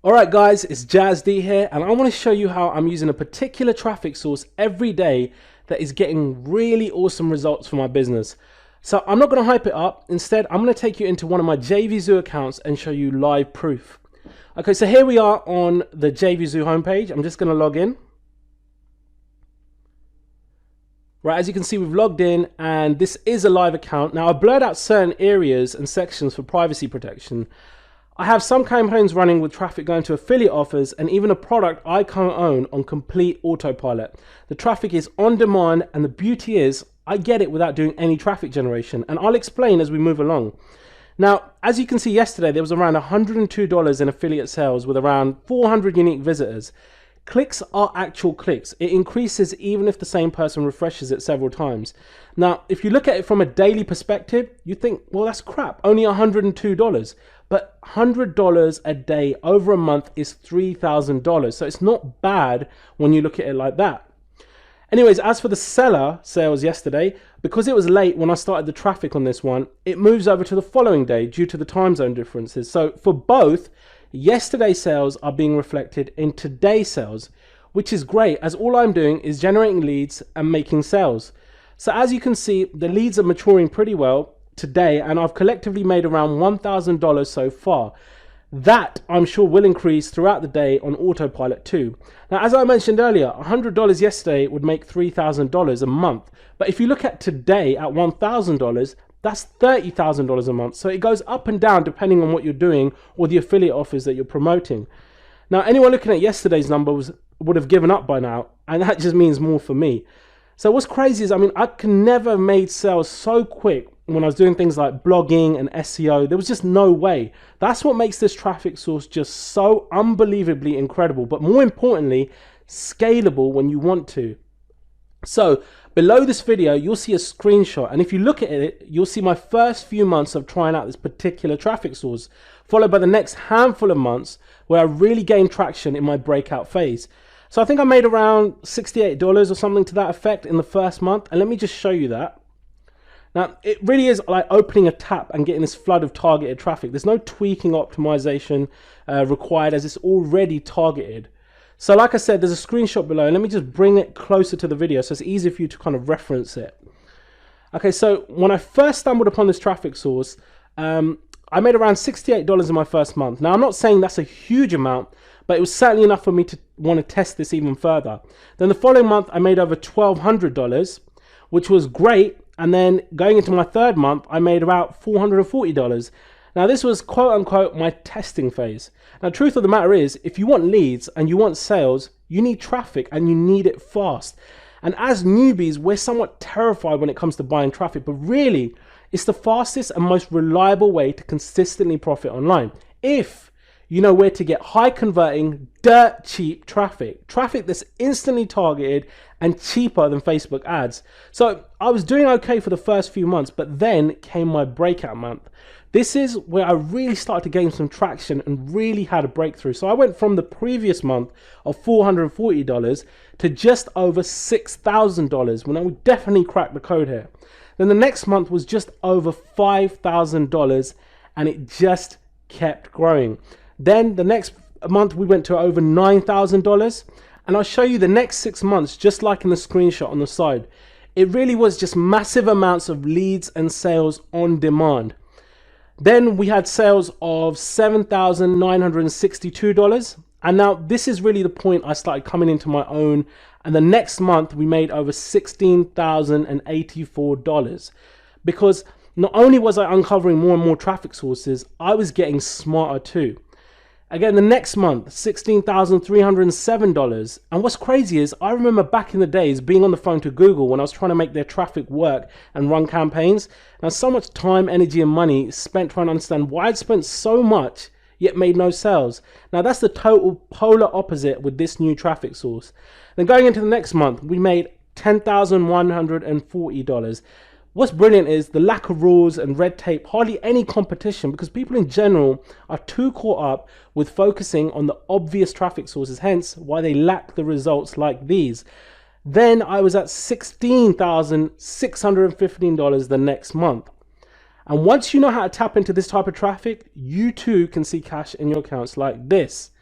Alright guys, it's Jazz D here, and I want to show you how I'm using a particular traffic source every day that is getting really awesome results for my business. So I'm not going to hype it up. Instead, I'm going to take you into one of my JVZoo accounts and show you live proof. Okay, so here we are on the JVZoo homepage. I'm just going to log in. Right, as you can see, we've logged in and this is a live account. Now I've blurred out certain areas and sections for privacy protection. I have some campaigns running with traffic going to affiliate offers and even a product I co-own on complete autopilot. The traffic is on demand, and the beauty is I get it without doing any traffic generation, and I'll explain as we move along. Now, as you can see, yesterday there was around $102 in affiliate sales with around 400 unique visitors. Clicks are actual clicks. It increases even if the same person refreshes it several times. Now, if you look at it from a daily perspective, you think, well, that's crap, only $102. But $100 a day over a month is $3,000. So it's not bad when you look at it like that. Anyways, as for the seller sales yesterday, because it was late when I started the traffic on this one, it moves over to the following day due to the time zone differences. So for both, yesterday's sales are being reflected in today's sales, which is great as all I'm doing is generating leads and making sales. So as you can see, the leads are maturing pretty well today, and I've collectively made around $1,000 so far. That I'm sure will increase throughout the day on autopilot too. Now, as I mentioned earlier, $100 yesterday would make $3,000 a month. But if you look at today at $1,000, that's $30,000 a month. So it goes up and down depending on what you're doing or the affiliate offers that you're promoting. Now, anyone looking at yesterday's numbers would have given up by now, and that just means more for me. So what's crazy is, I can never have made sales so quick when I was doing things like blogging and SEO. There was just no way. That's what makes this traffic source just so unbelievably incredible, but more importantly, scalable when you want to. So below this video, you'll see a screenshot, and if you look at it, you'll see my first few months of trying out this particular traffic source, followed by the next handful of months where I really gained traction in my breakout phase. So I think I made around $68 or something to that effect in the first month, and let me just show you that. Now, it really is like opening a tap and getting this flood of targeted traffic. There's no tweaking optimization required, as it's already targeted. So like I said, there's a screenshot below, and let me just bring it closer to the video so it's easier for you to kind of reference it. Okay, so when I first stumbled upon this traffic source, I made around $68 in my first month. Now, I'm not saying that's a huge amount, but it was certainly enough for me to want to test this even further. Then the following month, I made over $1,200, which was great. And then going into my third month, I made about $440. Now, this was quote unquote my testing phase. Now, truth of the matter is, if you want leads and you want sales, you need traffic and you need it fast. And as newbies, we're somewhat terrified when it comes to buying traffic, but really, it's the fastest and most reliable way to consistently profit online. If you know where to get high converting, dirt cheap traffic that's instantly targeted and cheaper than Facebook ads. So I was doing okay for the first few months, but then came my breakout month. This is where I really started to gain some traction and really had a breakthrough. So I went from the previous month of $440 to just over $6,000 when I would definitely crack the code here. Then the next month was just over $5,000, and it just kept growing. Then the next month we went to over $9,000, and I'll show you the next 6 months just like in the screenshot on the side. It really was just massive amounts of leads and sales on demand. Then we had sales of $7,962, and now this is really the point I started coming into my own, and the next month we made over $16,084 because not only was I uncovering more and more traffic sources, I was getting smarter too. Again, the next month, $16,307. And what's crazy is I remember back in the days being on the phone to Google when I was trying to make their traffic work and run campaigns. Now, so much time, energy, and money spent trying to understand why I'd spent so much yet made no sales. Now, that's the total polar opposite with this new traffic source. Then going into the next month, we made $10,140. What's brilliant is the lack of rules and red tape, hardly any competition, because people in general are too caught up with focusing on the obvious traffic sources, hence why they lack the results like these. Then I was at $16,615 the next month. And once you know how to tap into this type of traffic, you too can see cash in your accounts like this.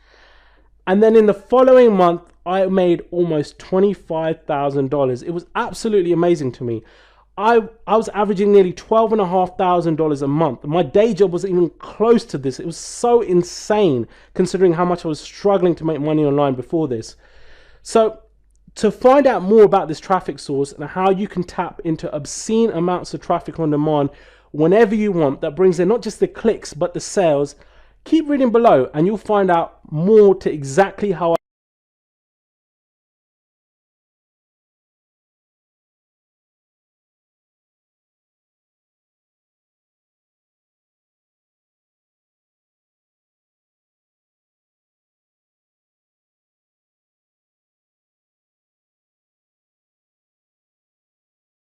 And then in the following month, I made almost $25,000. It was absolutely amazing to me. I was averaging nearly $12,500 a month. My day job wasn't even close to this. It was so insane considering how much I was struggling to make money online before this. So to find out more about this traffic source and how you can tap into obscene amounts of traffic on demand whenever you want, that brings in not just the clicks but the sales, keep reading below and you'll find out more to exactly how